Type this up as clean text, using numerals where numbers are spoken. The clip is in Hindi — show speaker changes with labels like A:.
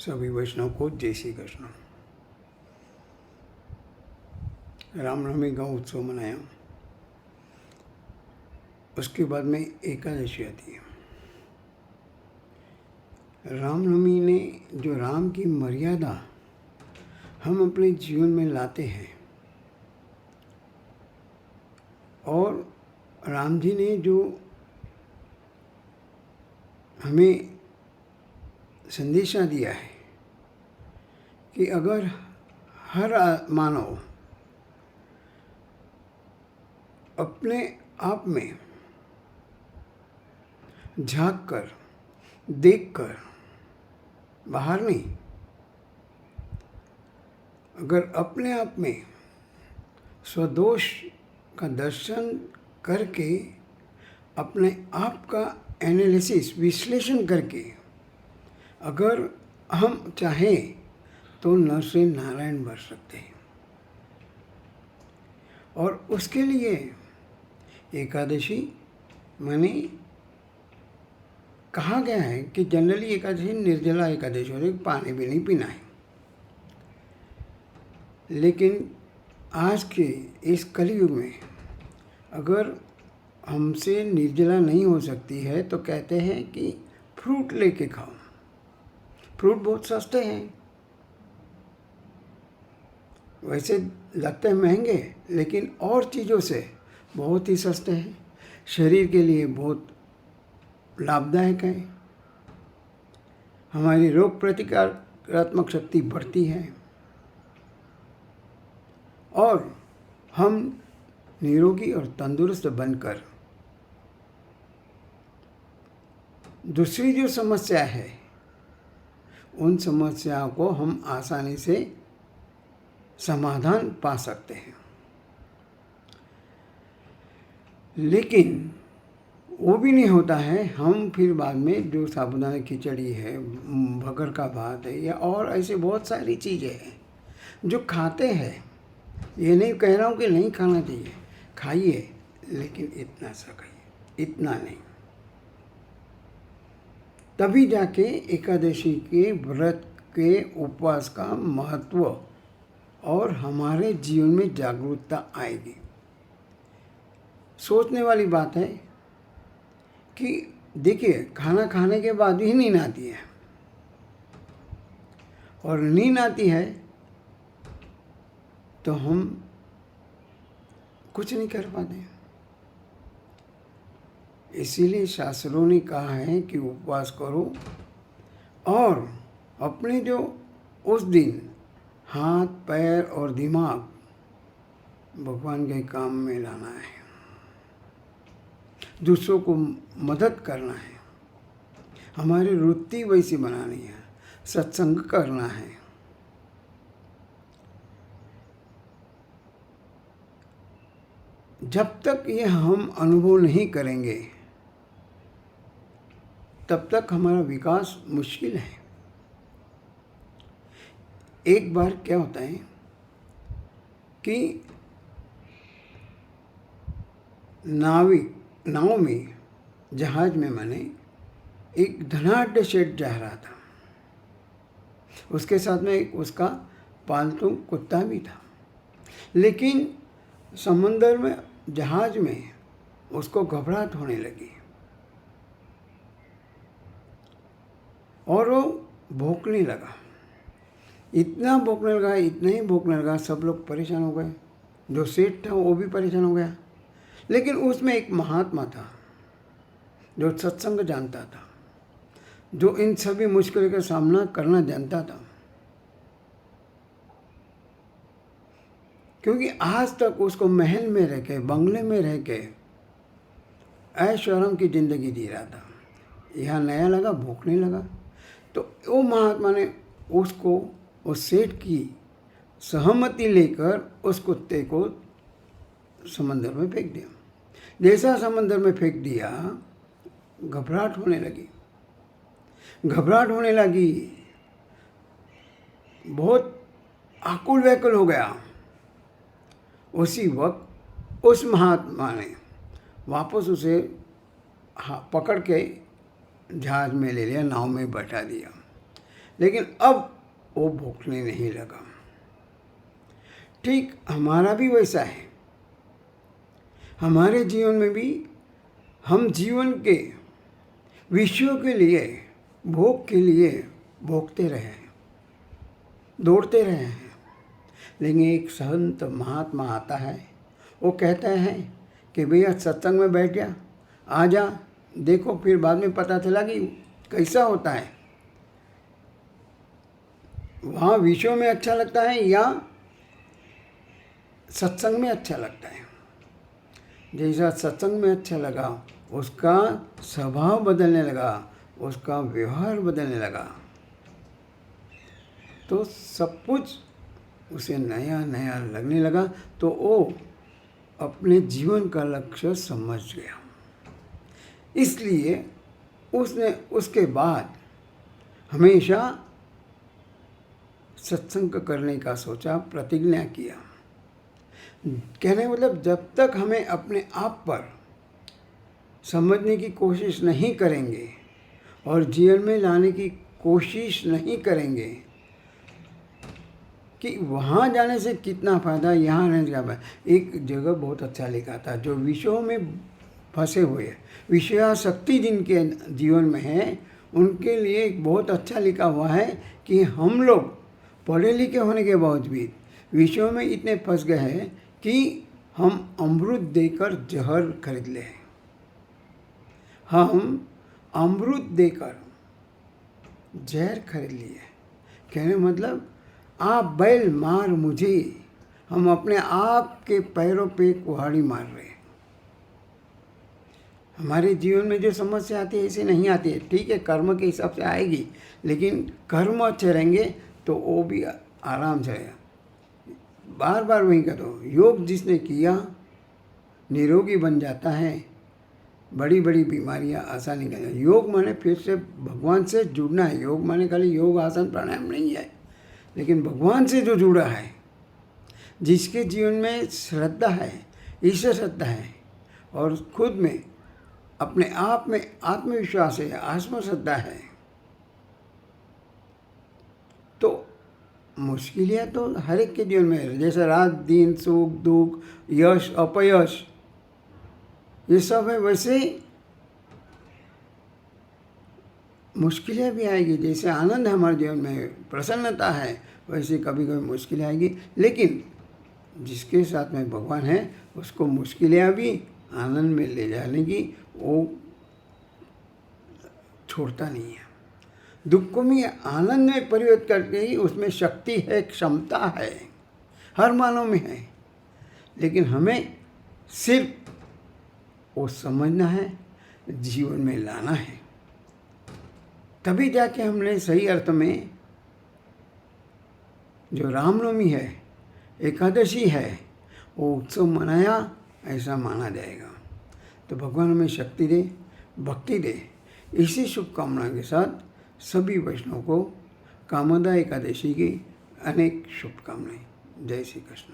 A: सभी वैष्णव को जय श्री कृष्ण। रामनवमी का उत्सव मनाया, उसके बाद में एकादशी आती है। रामनवमी ने जो राम की मर्यादा हम अपने जीवन में लाते हैं और राम जी ने जो हमें संदेशा दिया है कि अगर हर मानव अपने आप में झांक कर, देख कर, बाहर नहीं, अगर अपने आप में स्वदोष का दर्शन करके अपने आप का एनालिसिस, विश्लेषण करके अगर हम चाहें तो नर से नारायण बन सकते हैं। और उसके लिए एकादशी माने कहा गया है कि जनरली एकादशी निर्जला एकादशी और पानी भी नहीं पीना है, लेकिन आज के इस कलयुग में अगर हमसे निर्जला नहीं हो सकती है तो कहते हैं कि फ्रूट लेके खाओ। फ्रूट बहुत सस्ते हैं, वैसे लगते हैं महंगे, लेकिन और चीज़ों से बहुत ही सस्ते हैं, शरीर के लिए बहुत लाभदायक है, हमारी रोग प्रतिकारात्मक शक्ति बढ़ती है और हम निरोगी और तंदुरुस्त बनकर दूसरी जो समस्या है उन समस्याओं को हम आसानी से समाधान पा सकते हैं। लेकिन वो भी नहीं होता है, हम फिर बाद में जो साबूदाना खिचड़ी है, भगर का भात है या और ऐसे बहुत सारी चीज़ें हैं जो खाते हैं। ये नहीं कह रहा हूँ कि नहीं खाना चाहिए, खाइए, लेकिन इतना सा खाइए, इतना नहीं। तभी जाके एकादशी के व्रत के उपवास का महत्व और हमारे जीवन में जागरूकता आएगी। सोचने वाली बात है कि देखिए, खाना खाने के बाद भी नींद आती है और नींद आती है तो हम कुछ नहीं कर पाते। इसीलिए शास्त्रों ने कहा है कि उपवास करो और अपने जो उस दिन हाथ, पैर और दिमाग भगवान के काम में लाना है, दूसरों को मदद करना है, हमारी वृत्ति वैसी बनानी है, सत्संग करना है। जब तक ये हम अनुभव नहीं करेंगे तब तक हमारा विकास मुश्किल है। एक बार क्या होता है कि नाव में, जहाज में मैंने एक धनाढ्य सेठ जा रहा था, उसके साथ में एक उसका पालतू कुत्ता भी था, लेकिन समंदर में, जहाज में उसको घबराहट होने लगी और वो भौंकने लगा। इतना भौंकने लगा, इतना ही भौंकने लगा, सब लोग परेशान हो गए। जो सेठ था वो भी परेशान हो गया। लेकिन उसमें एक महात्मा था जो सत्संग जानता था, जो इन सभी मुश्किलों का सामना करना जानता था, क्योंकि आज तक उसको महल में रह के, बंगले में रह के ऐश्वर्य की ज़िंदगी जी रहा था। यहाँ नया लगा, भूखने लगा, तो वो महात्मा ने उसको, उस सेठ की सहमति लेकर उस कुत्ते को समंदर में फेंक दिया। जैसा समंदर में फेंक दिया, घबराहट होने लगी, बहुत आकुल व्याकुल हो गया। उसी वक्त उस महात्मा ने वापस उसे पकड़ के जहाज में ले लिया, नाव में बैठा दिया। लेकिन अब वो भोंकने नहीं लगा। ठीक हमारा भी वैसा है। हमारे जीवन में भी हम जीवन के विषयों के लिए, भोग के लिए भोगते रहे हैं, दौड़ते रहे हैं। लेकिन एक संत महात्मा आता है, वो कहता है कि भैया सत्संग में बैठ जा, आ जा, देखो फिर बाद में पता चला कि कैसा होता है। वहाँ विषयों में अच्छा लगता है या सत्संग में अच्छा लगता है। जैसा सत्संग में अच्छा लगा, उसका स्वभाव बदलने लगा, उसका व्यवहार बदलने लगा, तो सब कुछ उसे नया नया लगने लगा। तो वो अपने जीवन का लक्ष्य समझ गया। इसलिए उसने उसके बाद हमेशा सत्संग करने का सोचा, प्रतिज्ञा किया। कहने मतलब जब तक हमें अपने आप पर समझने की कोशिश नहीं करेंगे और जीवन में लाने की कोशिश नहीं करेंगे कि वहाँ जाने से कितना फ़ायदा, यहाँ रहने का फ़ायदा। एक जगह बहुत अच्छा लिखा था, जो विषयों में फंसे हुए हैं, विषयासक्ति जिनके जीवन में है, उनके लिए एक बहुत अच्छा लिखा हुआ है कि हम लोग पढ़े लिखे होने के बावजूद विषयों में इतने फंस गए हैं कि हम अमृत देकर जहर खरीद ले। हम अमृत देकर जहर खरीद लिए। कहने मतलब आप बैल मार मुझे, हम अपने आप के पैरों पे कुल्हाड़ी मार रहे हैं। हमारे जीवन में जो समस्या आती है ऐसे नहीं आती है। ठीक है, कर्म के हिसाब से आएगी, लेकिन कर्म अच्छे रहेंगे तो वो भी आराम से आएगा। बार बार वही करो, योग जिसने किया निरोगी बन जाता है, बड़ी बड़ी बीमारियां आसानी का। योग माने फिर से भगवान से जुड़ना है। योग माने खाली योग आसन प्राणायाम नहीं है, लेकिन भगवान से जो जुड़ा है, जिसके जीवन में श्रद्धा है, ईश्वर श्रद्धा है, और खुद में अपने आप में आत्मविश्वास है, आत्मश्रद्धा है, तो मुश्किलें तो हर एक के जीवन में है। जैसे रात दिन, सुख दुख, यश अपयश, ये सब है, वैसे मुश्किलें भी आएगी। जैसे आनंद हमारे जीवन में, प्रसन्नता है, वैसे कभी कभी मुश्किलें आएगी। लेकिन जिसके साथ में भगवान है, उसको मुश्किलें भी आनंद में ले जाने की वो छोड़ता नहीं है। दुख को भी आनंद में परिवर्तित करके ही उसमें शक्ति है, क्षमता है, हर मानव में है। लेकिन हमें सिर्फ वो समझना है, जीवन में लाना है, तभी जाके हमने सही अर्थ में जो रामनवमी है, एकादशी है, वो उत्सव मनाया ऐसा माना जाएगा। तो भगवान हमें शक्ति दे, भक्ति दे। इसी शुभकामना के साथ सभी वैष्णव को कामदा एकादशी की अनेक शुभकामनाएं। जय श्री कृष्ण।